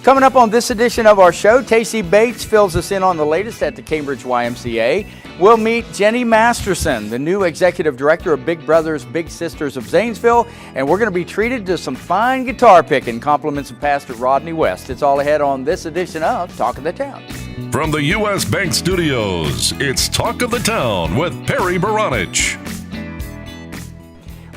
Coming up on this edition of our show, Tacy Bates fills us in on the latest at the Cambridge YMCA. We'll meet Jenni Masterson, the new executive director of Big Brothers Big Sisters of Zanesville, and we're going to be treated to some fine guitar picking, compliments of Pastor Rodney West. It's all ahead on this edition of Talk of the Town. From the U.S. Bank Studios, it's Talk of the Town with Perry Baranich.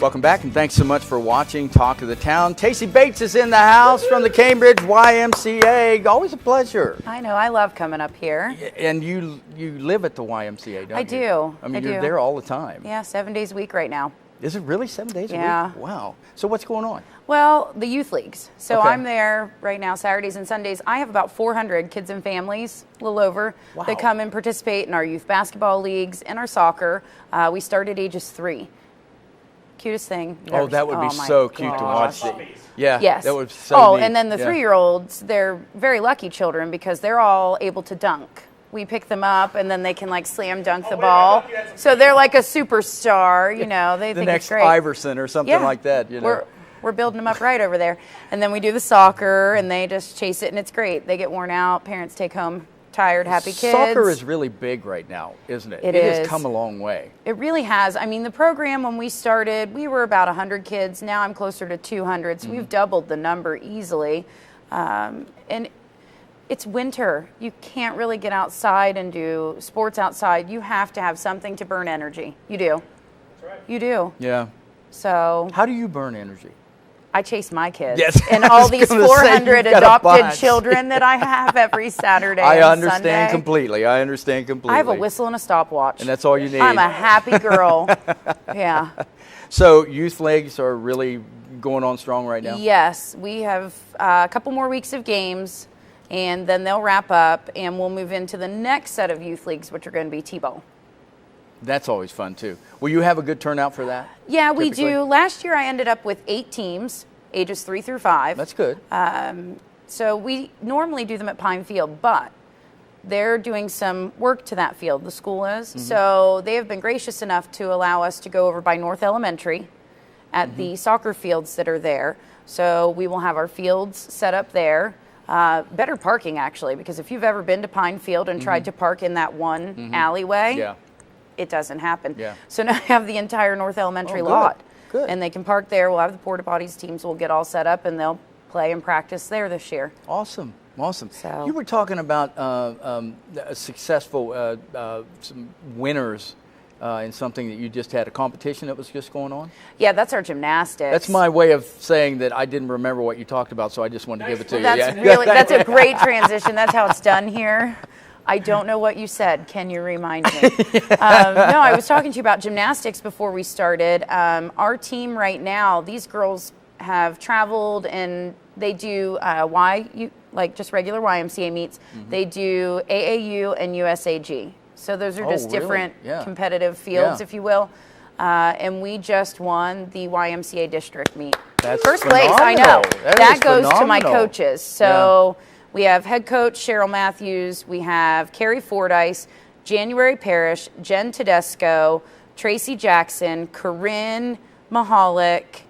Welcome back, and thanks so much for watching Talk of the Town. Tacy Bates is in the house from the Cambridge YMCA. Always a pleasure. I know. I love coming up here. And you live at the YMCA, don't you? I do. I mean, you're there all the time. Yeah, 7 days a week right now. Is it really 7 days a Yeah. week? Wow. So what's going on? Well, the youth leagues. So Okay. I'm there right now Saturdays and Sundays. I have about 400 kids and families, a little over, Wow. that come and participate in our youth basketball leagues and our soccer. We start at ages 3. Cutest thing. you've ever That would be seen. Oh, my so cute to gosh. watch. Yeah, Yes. that would be so Oh, neat. and then the Yeah. 3-year-olds, they're very lucky children because they're all able to dunk. We pick them up and then they can like slam dunk the ball. So they're like a superstar, you know. They The think next it's great. Iverson or something like that, you know. We're building them up right over there. And then we do the soccer and they just chase it and it's great. They get worn out. Parents take home tired, happy kids. Soccer is really big right now, isn't it? It has is. come a long way. It really has. I mean, the program, when we started, we were about 100 kids. Now I'm closer to 200. So we've doubled the number easily. And it's winter. You can't really get outside and do sports outside. You have to have something to burn energy. You do. That's right. You do. Yeah. So How do you burn energy? I chase my kids. Yes, And I all was these gonna say, 400 you've got a adopted bunch. children that I have every Saturday I and understand Sunday. completely. I understand completely. I have a whistle and a stopwatch. And that's all you need. I'm a happy girl. Yeah. So youth leagues are really going on strong right now? Yes. We have a couple more weeks of games, and then they'll wrap up, and we'll move into the next set of youth leagues, which are going to be T-ball. That's always fun, too. Will you have a good turnout for that? Yeah, we typically? do. Last year I ended up with 8 teams, ages 3 through 5. That's good. So we normally do them at Pine Field, but they're doing some work to that field, the school is. So they have been gracious enough to allow us to go over by North Elementary at the soccer fields that are there. So we will have our fields set up there. Better parking, actually, because if you've ever been to Pine Field and tried to park in that one alleyway, Yeah. it doesn't happen. Yeah. So now I have the entire North Elementary Oh, good. lot. Good. And they can park there. We'll have the porta potties teams will get all set up and they'll play and practice there this year. Awesome. Awesome. So- You were talking about a successful some winners in something that you just had, a competition that was just going on? Yeah, that's our gymnastics. That's my way of saying that I didn't remember what you talked about, so I just wanted to give it to you. That's Yeah. really, that's a great transition. That's how it's done here. I don't know what you said. Can you remind me? No, I was talking to you about gymnastics before we started. Our team right now, these girls have traveled and they do like just regular YMCA meets. They do AAU and USAG. So those are just really? different Yeah. competitive fields, Yeah. if you will. And we just won the YMCA district meet. That's First place, I know. phenomenal. That is goes to my phenomenal. coaches. So we have head coach Cheryl Matthews. We have Carrie Fordyce, January Parrish, Jen Tedesco, Tracy Jackson, Corinne Mahalik.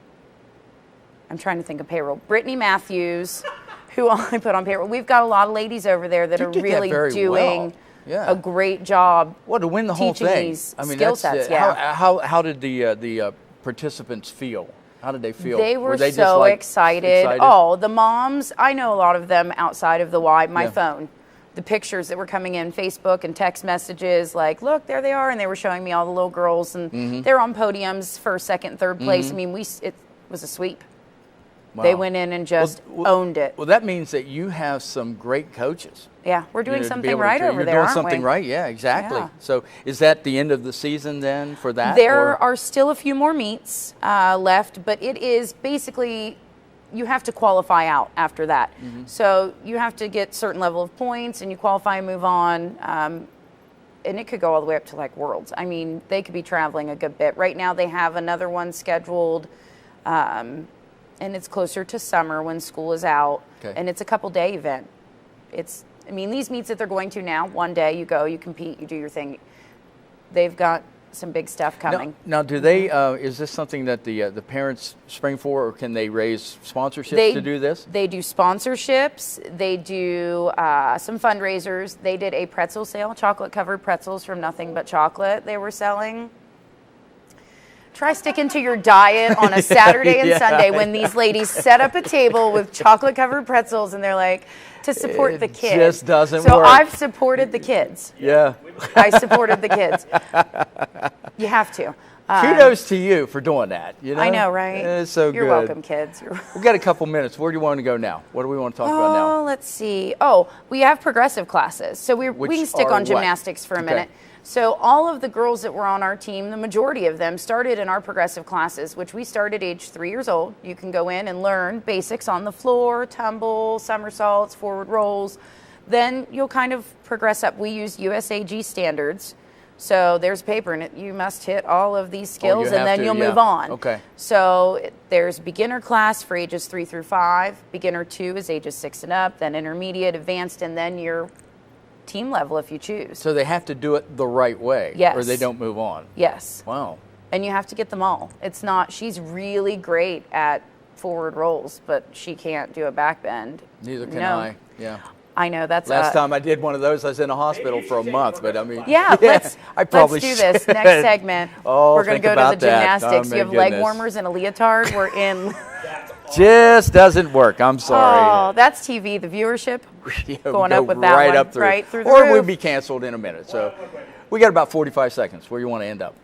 I'm trying to think of payroll. Brittany Matthews, who I put on payroll. We've got a lot of ladies over there that You are did that really very doing well. Yeah. a great job. Well, to win the whole teaching thing. these I mean, skill that's sets, yeah. How did the participants feel? How did they feel? They were just, so like, excited. Oh, the moms, I know a lot of them outside of the Y, my phone. The pictures that were coming in, Facebook and text messages, like, look, there they are. And they were showing me all the little girls. And they're on podiums for second, third place. I mean, it was a sweep. Wow. They went in and just owned it. Well, that means that you have some great coaches. Yeah, we're doing to be something able to right train. over You're there, doing aren't something we? right, yeah, exactly. Yeah. So is that the end of the season then for that? There or- are still a few more meets left, but it is basically you have to qualify out after that. So you have to get certain level of points, and you qualify and move on. And it could go all the way up to like Worlds. I mean, they could be traveling a good bit. Right now, they have another one scheduled, and it's closer to summer when school is out, and it's a couple-day event. I mean, these meets that they're going to now, one day you go, you compete, you do your thing. They've got some big stuff coming. Now, do they? Is this something that the parents spring for, or can they raise sponsorships to do this? They do sponsorships. They do some fundraisers. They did a pretzel sale, chocolate-covered pretzels from Nothing But Chocolate. They were selling. Try sticking to your diet on a Saturday and Sunday when these ladies set up a table with chocolate-covered pretzels, and they're like, to support the kids. It just doesn't work. So I've supported the kids. Yeah. I supported the kids. You have to. Kudos to you for doing that. You know? I know, right? It's so You're good. welcome, kids. We've got a couple minutes. Where do you want to go now? What do we want to talk about now? Oh, let's see. Oh, we have progressive classes. So we can stick on gymnastics for a minute. So all of the girls that were on our team, the majority of them started in our progressive classes, which we started age 3 years old. You can go in and learn basics on the floor, tumble, somersaults, forward rolls. Then you'll kind of progress up. We use USAG standards. So there's paper, and you must hit all of these skills, and then you'll move on. Okay. So there's beginner class for ages 3 through 5. Beginner 2 is ages 6 and up. Then intermediate, advanced, and then your team level if you choose. So they have to do it the right way, yes, or they don't move on. Yes. Wow. And you have to get them all. It's not, she's really great at forward rolls, but she can't do a back bend. Neither can I. Yeah. I know, that's last time I did one of those, I was in a hospital for a month. But I mean, yeah, let's do this next segment. Oh, we're going to go to the gymnastics. Oh, you have leg warmers and a leotard. We're in. Just doesn't work. I'm sorry. Oh, that's TV. The viewership going up with that right one, up through. right through the or roof. we'll be canceled in a minute. So we got about 45 seconds. Where you want to end up?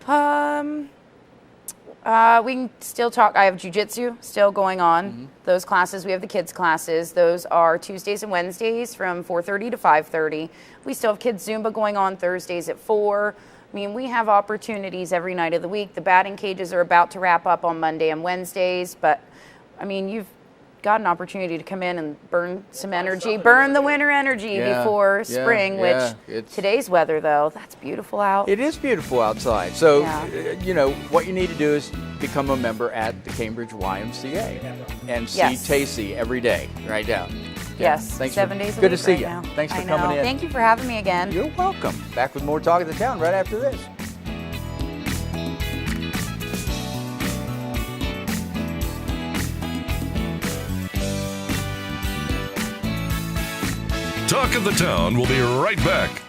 We can still talk. I have jiu-jitsu still going on. Mm-hmm. Those classes, we have the kids classes. Those are Tuesdays and Wednesdays from 4:30 to 5:30. We still have kids Zumba going on Thursdays at 4. I mean, we have opportunities every night of the week. The batting cages are about to wrap up on Monday and Wednesdays, but I mean, you've got an opportunity to come in and burn some energy, burn the winter energy before spring, which today's weather, though, that's beautiful out. It is beautiful outside. So, you know, what you need to do is become a member at the Cambridge YMCA and see Tacy every day, right down. Yes, Thanks 7 days a week. Good to see you. Now. Thanks for coming in. Thank you for having me again. You're welcome. Back with more Talk of the Town right after this. Talk of the Town will be right back.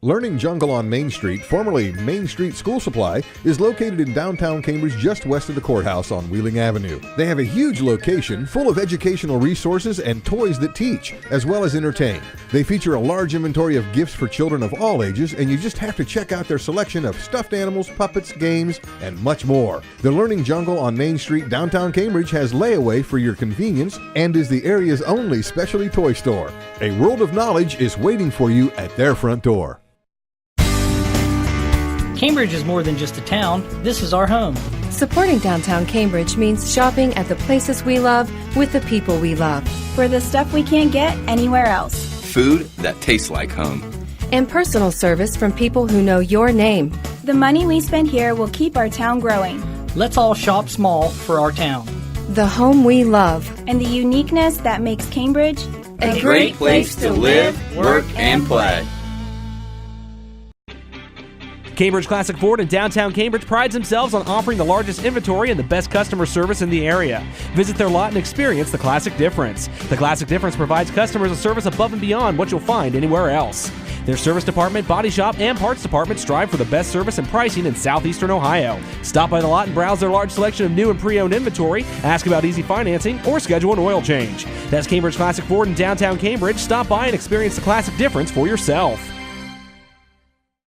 Learning Jungle on Main Street, formerly Main Street School Supply, is located in downtown Cambridge just west of the courthouse on Wheeling Avenue. They have a huge location full of educational resources and toys that teach, as well as entertain. They feature a large inventory of gifts for children of all ages, and you just have to check out their selection of stuffed animals, puppets, games, and much more. The Learning Jungle on Main Street, downtown Cambridge, has layaway for your convenience and is the area's only specialty toy store. A world of knowledge is waiting for you at their front door. Cambridge is more than just a town. This is our home. Supporting downtown Cambridge means shopping at the places we love with the people we love. For the stuff we can't get anywhere else. Food that tastes like home. And personal service from people who know your name. The money we spend here will keep our town growing. Let's all shop small for our town. The home we love. And the uniqueness that makes Cambridge a great place to live, work, and play. Cambridge Classic Ford in downtown Cambridge prides themselves on offering the largest inventory and the best customer service in the area. Visit their lot and experience the classic difference. The classic difference provides customers a service above and beyond what you'll find anywhere else. Their service department, body shop, and parts department strive for the best service and pricing in southeastern Ohio. Stop by the lot and browse their large selection of new and pre-owned inventory, ask about easy financing, or schedule an oil change. That's Cambridge Classic Ford in downtown Cambridge. Stop by and experience the classic difference for yourself.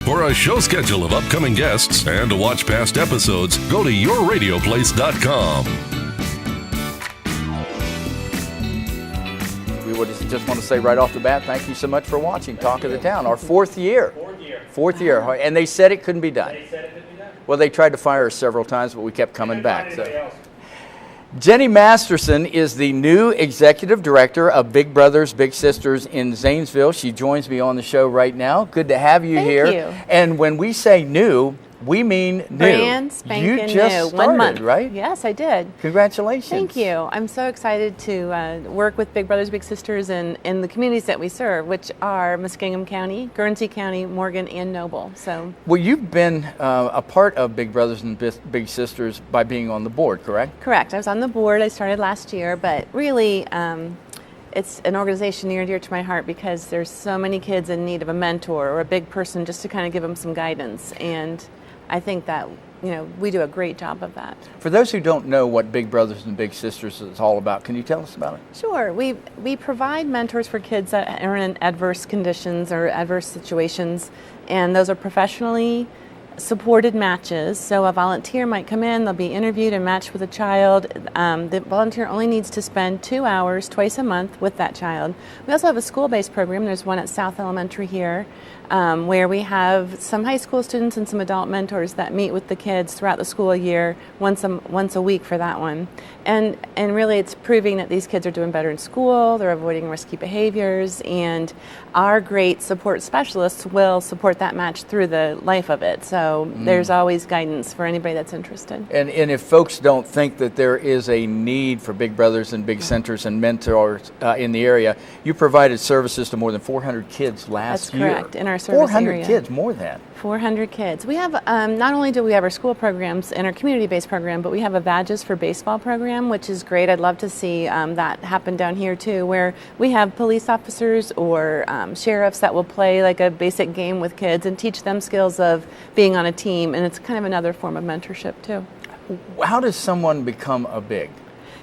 For a show schedule of upcoming guests and to watch past episodes, go to yourradioplace.com. We would just want to say right off the bat, thank you so much for watching Talk of the Town, our fourth year. Fourth year. And they said it couldn't be done. Well, they tried to fire us several times, but we kept coming back. So. Jenni Masterson is the new executive director of Big Brothers Big Sisters in Zanesville. She joins me on the show right now. Good to have you here. Thank you. And when we say new, We mean new. Brand spanking you just new. Started, 1 month, right? Yes, I did. Congratulations. Thank you. I'm so excited to work with Big Brothers Big Sisters in the communities that we serve, which are Muskingum County, Guernsey County, Morgan, and Noble. So, well, you've been a part of Big Brothers and Big Sisters by being on the board, correct? Correct. I was on the board. I started last year, but really, it's an organization near and dear to my heart because there's so many kids in need of a mentor or a big person just to kind of give them some guidance. And I think that, we do a great job of that. For those who don't know what Big Brothers and Big Sisters is all about, can you tell us about it? Sure. We provide mentors for kids that are in adverse conditions or adverse situations, and those are professionally supported matches. So a volunteer might come in, they'll be interviewed and matched with a child. The volunteer only needs to spend 2 hours twice a month with that child. We also have a school-based program. There's one at South Elementary here where we have some high school students and some adult mentors that meet with the kids throughout the school year once a week for that one. And really it's proving that these kids are doing better in school, they're avoiding risky behaviors, and our great support specialists will support that match through the life of it. So there's always guidance for anybody that's interested. And if folks don't think that there is a need for Big Brothers and Big Centers and mentors in the area, you provided services to more than 400 kids last year. That's correct, in our service 400 area. kids, more than. 400 kids. We have, not only do we have our school programs and our community-based program, but we have a Badges for Baseball program, which is great. I'd love to see that happen down here too, where we have police officers or sheriffs that will play like a basic game with kids and teach them skills of being on a team, and it's kind of another form of mentorship too. How does someone become a Big?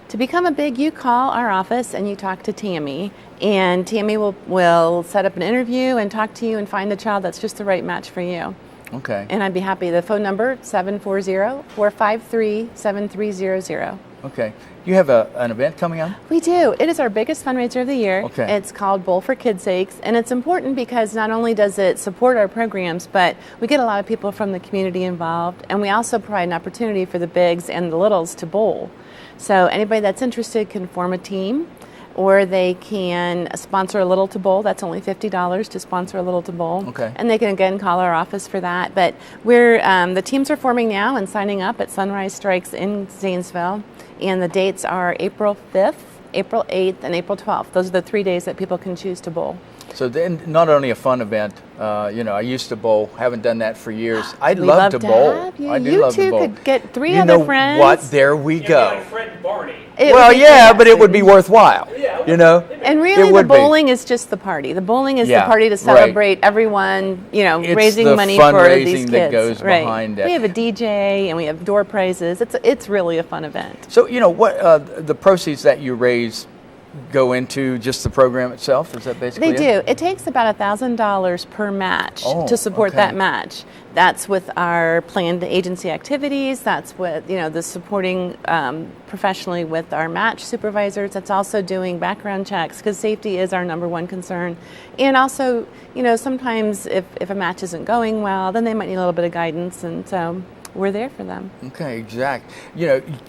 To become a Big, you call our office and you talk to Tammy, and Tammy will set up an interview and talk to you and find the child that's just the right match for you. Okay. And I'd be happy. The phone number, 740-453-7300. Okay. You have an event coming on? We do. It is our biggest fundraiser of the year. Okay. It's called Bowl for Kids' Sakes, and it's important because not only does it support our programs, but we get a lot of people from the community involved, and we also provide an opportunity for the bigs and the littles to bowl. So anybody that's interested can form a team, or they can sponsor a little to bowl. That's only $50 to sponsor a little to bowl. Okay. And they can again call our office for that. But we're the teams are forming now and signing up at Sunrise Strikes in Zanesville, and the dates are April 5th, April 8th, and April 12th. Those are the 3 days that people can choose to bowl. So then, not only a fun event, I used to bowl, haven't done that for years. I'd We'd love to bowl. Have you. I do You love two to bowl. could get three you other know friends. What? There we go. Like Fred and Barney. Well, yeah, but it would be worthwhile. Yeah. And really, the bowling is just the party. The bowling is the party to celebrate everyone, It's raising the money for fundraising these kids. that goes behind it. We have a DJ and we have door prizes. It's really a fun event. So, what the proceeds that you raise go into just the program itself? Is that basically They do. It takes about $1,000 per match to support that match. That's with our planned agency activities. That's with the supporting professionally with our match supervisors. That's also doing background checks because safety is our number one concern. And also, sometimes if a match isn't going well, then they might need a little bit of guidance, and so we're there for them. Okay, exact.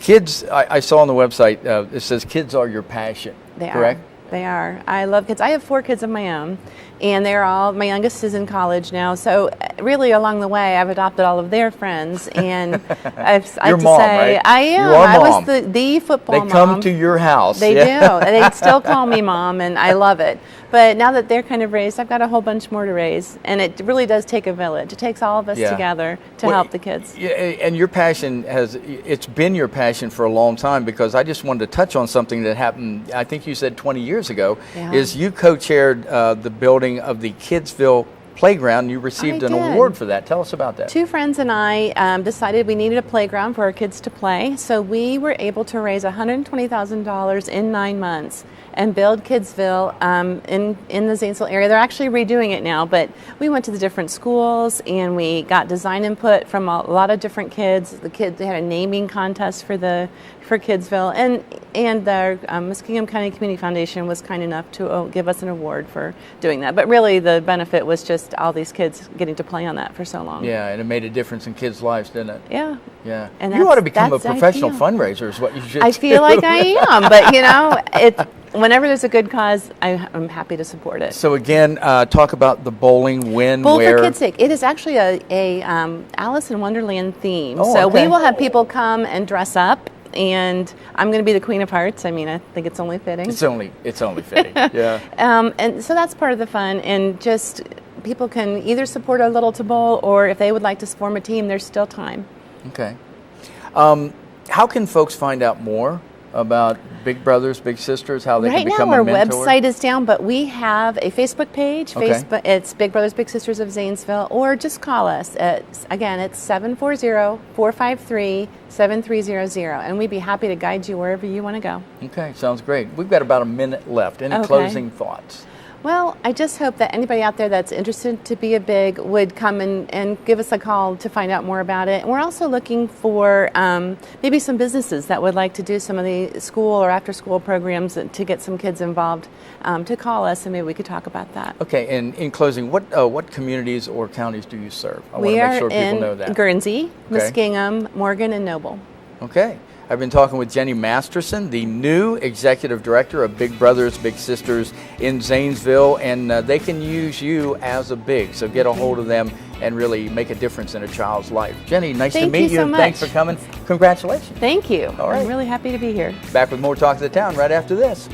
Kids, I saw on the website, it says kids are your passion. They correct? are. They are. I love kids. I have 4 kids of my own, and they're all, my youngest is in college now, so really along the way I've adopted all of their friends, and I Your to mom, say, right? I am. You are I mom. was the football mom. They come to your house. They do. They still call me mom, and I love it. But now that they're kind of raised, I've got a whole bunch more to raise, and it really does take a village. It takes all of us together to help the kids. Yeah, and your passion it's been your passion for a long time, because I just wanted to touch on something that happened, I think you said 20 years ago, is you co-chaired the building of the Kidsville playground. You received an award for that. Tell us about that. 2 friends and I decided we needed a playground for our kids to play, so we were able to raise $120,000 in 9 months and build Kidsville in the Zanesville area. They're actually redoing it now, but we went to the different schools and we got design input from a lot of different kids. They had a naming contest for Kidsville, and the Muskingum County Community Foundation was kind enough to give us an award for doing that. But really, the benefit was just all these kids getting to play on that for so long. Yeah, and it made a difference in kids' lives, didn't it? Yeah. Yeah. And you ought to become a that's professional ideal. fundraiser is what you should I do. feel like I am, but whenever there's a good cause, I'm happy to support it. So again, talk about the bowling, when, Bowl where. for Kids' Sake. It is actually a Alice in Wonderland theme. Oh, so okay. we will have people come and dress up, and I'm going to be the Queen of Hearts. I mean, I think it's only fitting. It's only fitting. Yeah. And so that's part of the fun, and just people can either support a little to bowl, or if they would like to form a team, there's still time. Okay. How can folks find out more about Big Brothers, Big Sisters, how they can become a mentor? Right now our website is down, but we have a Facebook page. Okay. It's Big Brothers, Big Sisters of Zanesville, or just call us. It's 740-453-7300, and we'd be happy to guide you wherever you want to go. Okay, sounds great. We've got about a minute left. Any Okay. closing thoughts? Well, I just hope that anybody out there that's interested to be a big would come and give us a call to find out more about it. And we're also looking for maybe some businesses that would like to do some of the school or after school programs to get some kids involved, to call us, and maybe we could talk about that. Okay, and in closing, what communities or counties do you serve? I want We to are make sure people in know that. Guernsey, Okay. Muskingum, Morgan, and Noble. Okay. I've been talking with Jenni Masterson, the new Executive Director of Big Brothers, Big Sisters in Zanesville, and they can use you as a big, so get a hold of them and really make a difference in a child's life. Jenni, nice to meet Thank you so much. Thanks for coming. Congratulations. Thank you. All right. I'm really happy to be here. Back with more Talk of the Town right after this.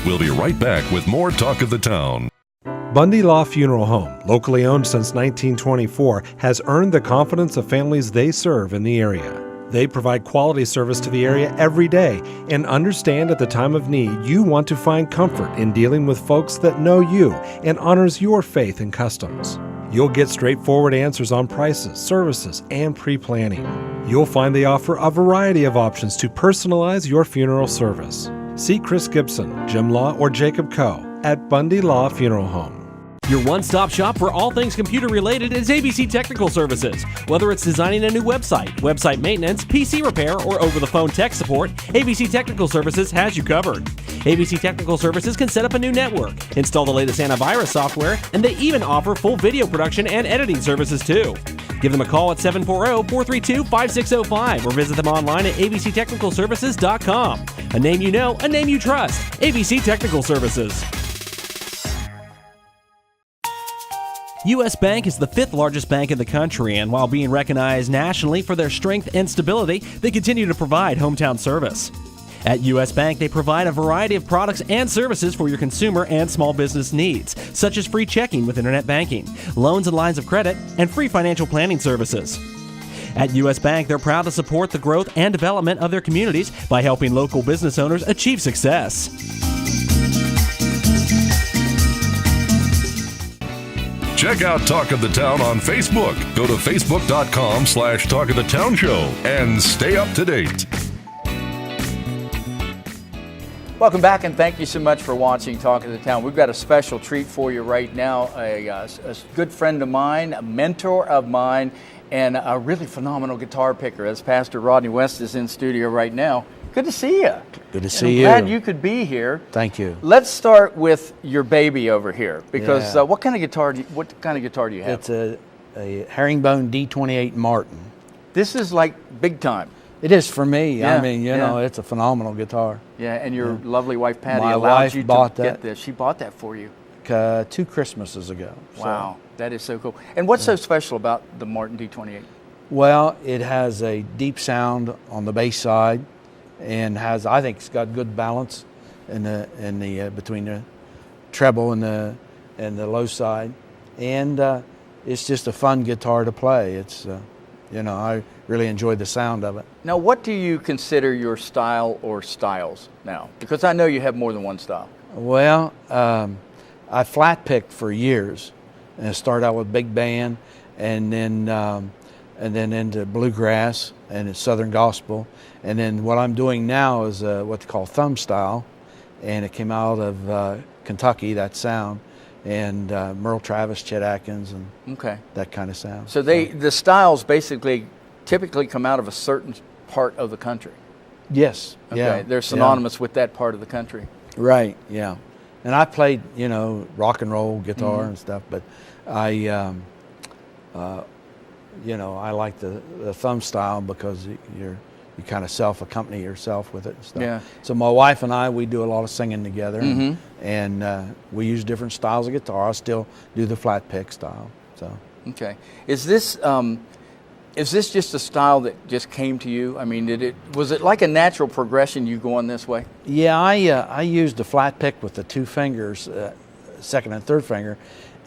We'll be right back with more Talk of the Town. Bundy Law Funeral Home, locally owned since 1924, has earned the confidence of families they serve in the area. They provide quality service to the area every day and understand at the time of need you want to find comfort in dealing with folks that know you and honors your faith and customs. You'll get straightforward answers on prices, services, and pre-planning. You'll find they offer a variety of options to personalize your funeral service. See Chris Gibson, Jim Law, or Jacob Coe at Bundy Law Funeral Home. Your one-stop shop for all things computer-related is ABC Technical Services. Whether it's designing a new website, website maintenance, PC repair, or over-the-phone tech support, ABC Technical Services has you covered. ABC Technical Services can set up a new network, install the latest antivirus software, and they even offer full video production and editing services too. Give them a call at 740-432-5605 or visit them online at abctechnicalservices.com. A name you know, a name you trust. ABC Technical Services. U.S. Bank is the 5th largest bank in the country, and while being recognized nationally for their strength and stability, they continue to provide hometown service. At U.S. Bank, they provide a variety of products and services for your consumer and small business needs, such as free checking with internet banking, loans and lines of credit, and free financial planning services. At U.S. Bank, they're proud to support the growth and development of their communities by helping local business owners achieve success. Check out Talk of the Town on Facebook. Go to facebook.com/Talk of the Town Show and stay up to date. Welcome back, and thank you so much for watching Talk of the Town. We've got a special treat for you right now. A good friend of mine, a mentor of mine, and a really phenomenal guitar picker. As Pastor Rodney West is in studio right now. Good to see you. Good to see you. I'm glad you could be here. Thank you. Let's start with your baby over here, because what kind of guitar do you have? It's a herringbone D28 Martin. This is like big time. It is for me. Yeah, I mean, you know, it's a phenomenal guitar. Yeah, and your lovely wife Patty My allowed wife you to bought get that. this. She bought that for you. 2 Christmases ago. Wow, that is so cool. And what's so special about the Martin D28? Well, it has a deep sound on the bass side, and I think it's got good balance in the between the treble and the low side, and it's just a fun guitar to play. It's I really enjoyed the sound of it. Now, what do you consider your style or styles now? Because I know you have more than one style. Well, I flat picked for years, and I started out with big band, and then into bluegrass and Southern gospel. And then what I'm doing now is what they call thumb style, and it came out of Kentucky, that sound, and Merle Travis, Chet Atkins, and that kind of sound. So the styles typically come out of a certain part of the country. Yes. Okay. Yeah. They're synonymous with that part of the country. Right. Yeah. And I played, you know, rock and roll guitar and stuff, but I, you know, I like the thumb style because you kind of self-accompany yourself with it and stuff. Yeah. So my wife and I, we do a lot of singing together, and we use different styles of guitar. I still do the flat pick style. So. Okay. Is this just a style that just came to you? I mean, was it like a natural progression, you going this way? Yeah, I used the flat pick with the 2 fingers, second and third finger,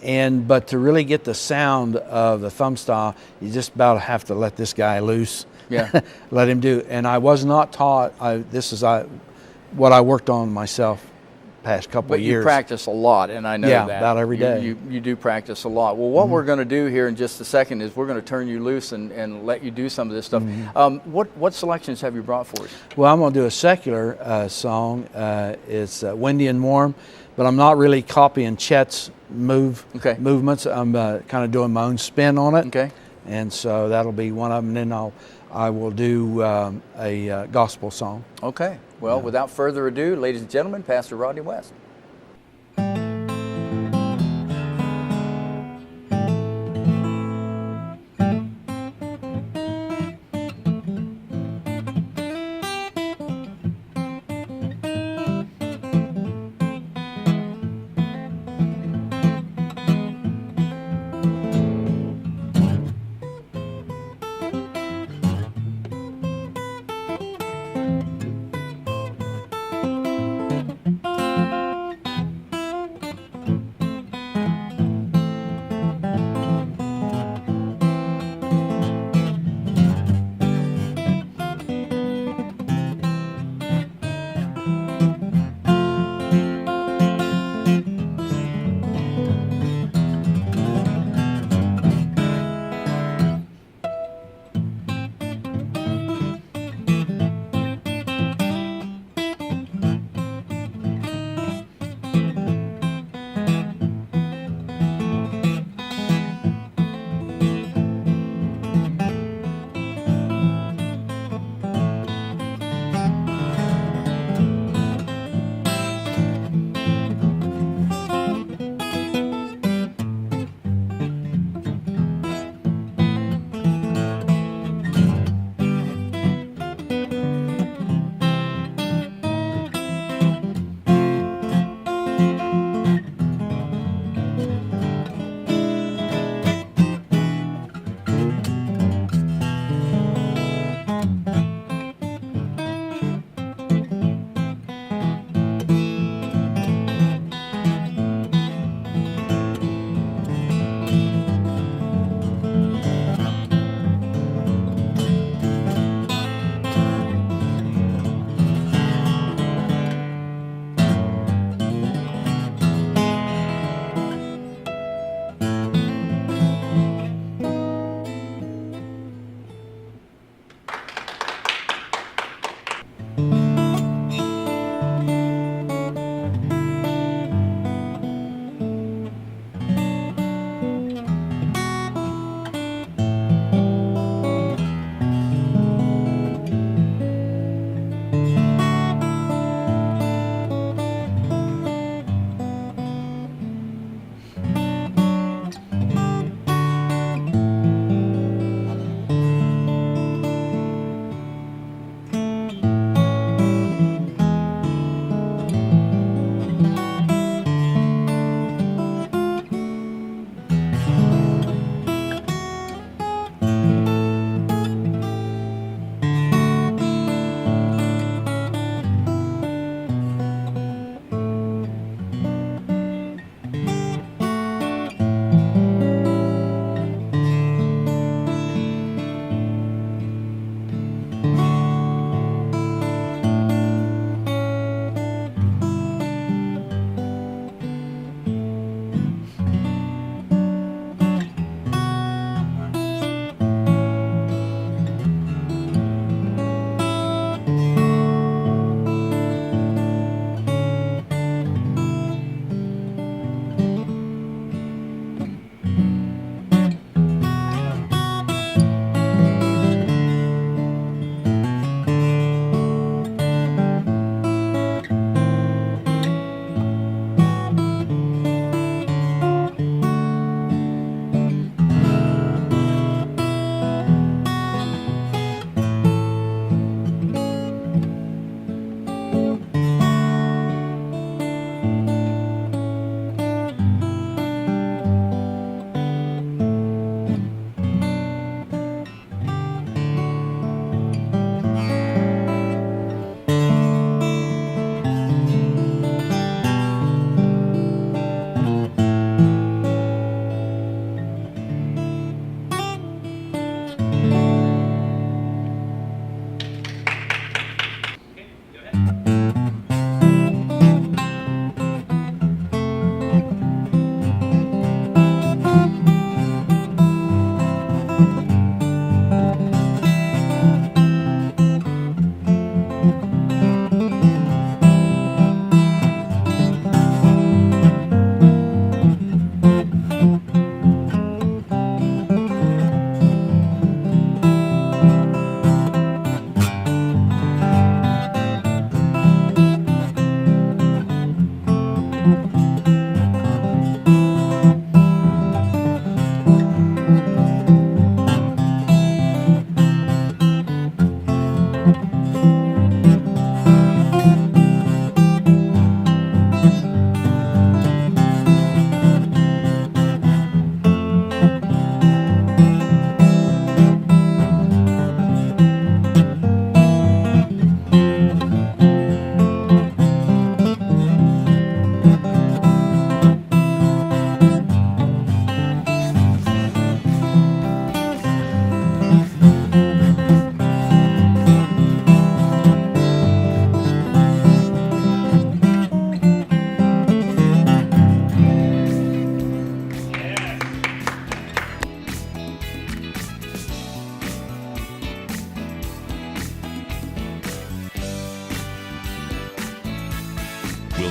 but to really get the sound of the thumb style, you just about have to let this guy loose. Yeah. Let him do. And I was not taught. This is what I worked on myself past couple of years. But you practice a lot, and I know that. Yeah, about every day. You do practice a lot. Well, what we're going to do here in just a second is we're going to turn you loose and let you do some of this stuff. What selections have you brought for us? Well, I'm going to do a secular song. It's Windy and Warm, but I'm not really copying Chet's movements. I'm kind of doing my own spin on it. Okay. And so that'll be one of them. And then I will do a gospel song. Okay. Well, without further ado, ladies and gentlemen, Pastor Rodney West.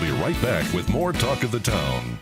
We'll be right back with more Talk of the Town.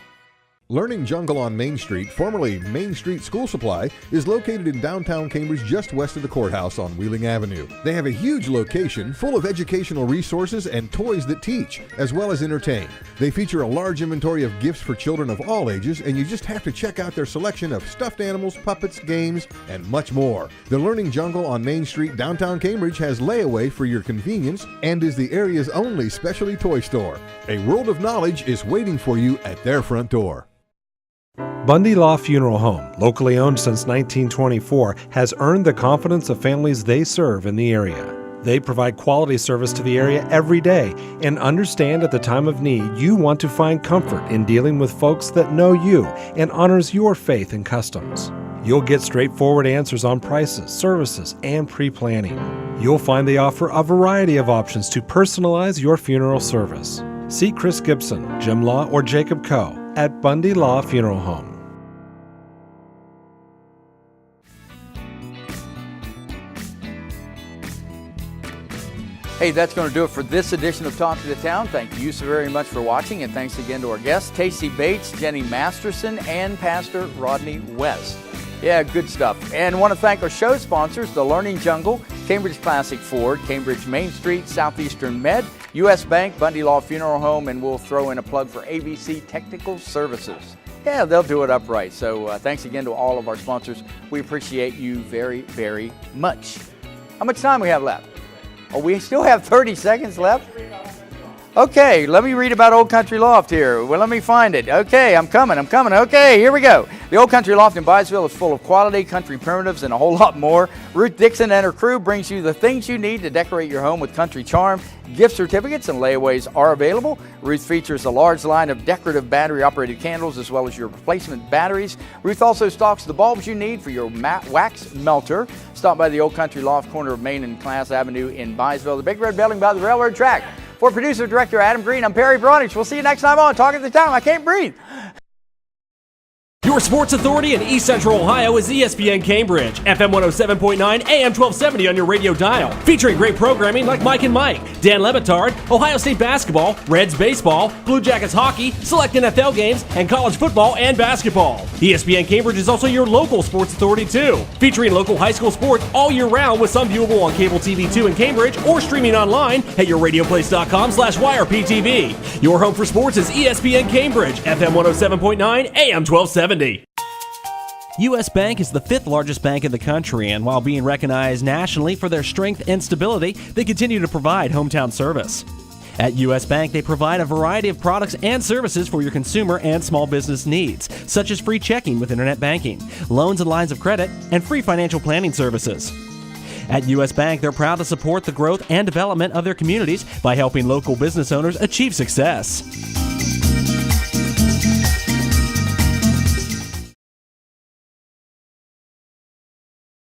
Learning Jungle on Main Street, formerly Main Street School Supply, is located in downtown Cambridge just west of the courthouse on Wheeling Avenue. They have a huge location full of educational resources and toys that teach, as well as entertain. They feature a large inventory of gifts for children of all ages, and you just have to check out their selection of stuffed animals, puppets, games, and much more. The Learning Jungle on Main Street, downtown Cambridge, has layaway for your convenience and is the area's only specialty toy store. A world of knowledge is waiting for you at their front door. Bundy Law Funeral Home, locally owned since 1924, has earned the confidence of families they serve in the area. They provide quality service to the area every day and understand at the time of need you want to find comfort in dealing with folks that know you and honors your faith and customs. You'll get straightforward answers on prices, services, and pre-planning. You'll find they offer a variety of options to personalize your funeral service. See Chris Gibson, Jim Law, or Jacob Coe at Bundy Law Funeral Home. Hey, that's going to do it for this edition of Talk to the Town. Thank you so very much for watching, and thanks again to our guests, Tacy Bates, Jenni Masterson, and Pastor Rodney West. Yeah, good stuff. And want to thank our show sponsors, The Learning Jungle, Cambridge Classic Ford, Cambridge Main Street, Southeastern Med, U.S. Bank, Bundy Law Funeral Home, and we'll throw in a plug for ABC Technical Services. Yeah, they'll do it upright. So thanks again to all of our sponsors. We appreciate you very, very much. How much time we have left? Oh, we still have 30 seconds left? Okay, let me read about Old Country Loft here. Well, let me find it. Okay, I'm coming. Okay, here we go. The Old Country Loft in Byesville is full of quality country primitives and a whole lot more. Ruth Dixon and her crew brings you the things you need to decorate your home with country charm. Gift certificates and layaways are available. Ruth features a large line of decorative battery-operated candles as well as your replacement batteries. Ruth also stocks the bulbs you need for your wax melter. Stop by the Old Country Loft, corner of Main and Class Avenue in Byesville, the big red building by the railroad track. For producer-director Adam Green, I'm Perry Bronich. We'll see you next time on Talk at the Town. I can't breathe. Your sports authority in East Central Ohio is ESPN Cambridge, FM 107.9, AM 1270 on your radio dial. Featuring great programming like Mike and Mike, Dan Lebitard, Ohio State basketball, Reds baseball, Blue Jackets hockey, select NFL games, and college football and basketball. ESPN Cambridge is also your local sports authority too. Featuring local high school sports all year round with some viewable on Cable TV 2 in Cambridge or streaming online at yourradioplace.com/YRPTV. Your home for sports is ESPN Cambridge, FM 107.9, AM 1270. U.S. Bank is the fifth largest bank in the country, and while being recognized nationally for their strength and stability, they continue to provide hometown service. At U.S. Bank, they provide a variety of products and services for your consumer and small business needs, such as free checking with internet banking, loans and lines of credit, and free financial planning services. At U.S. Bank, they're proud to support the growth and development of their communities by helping local business owners achieve success.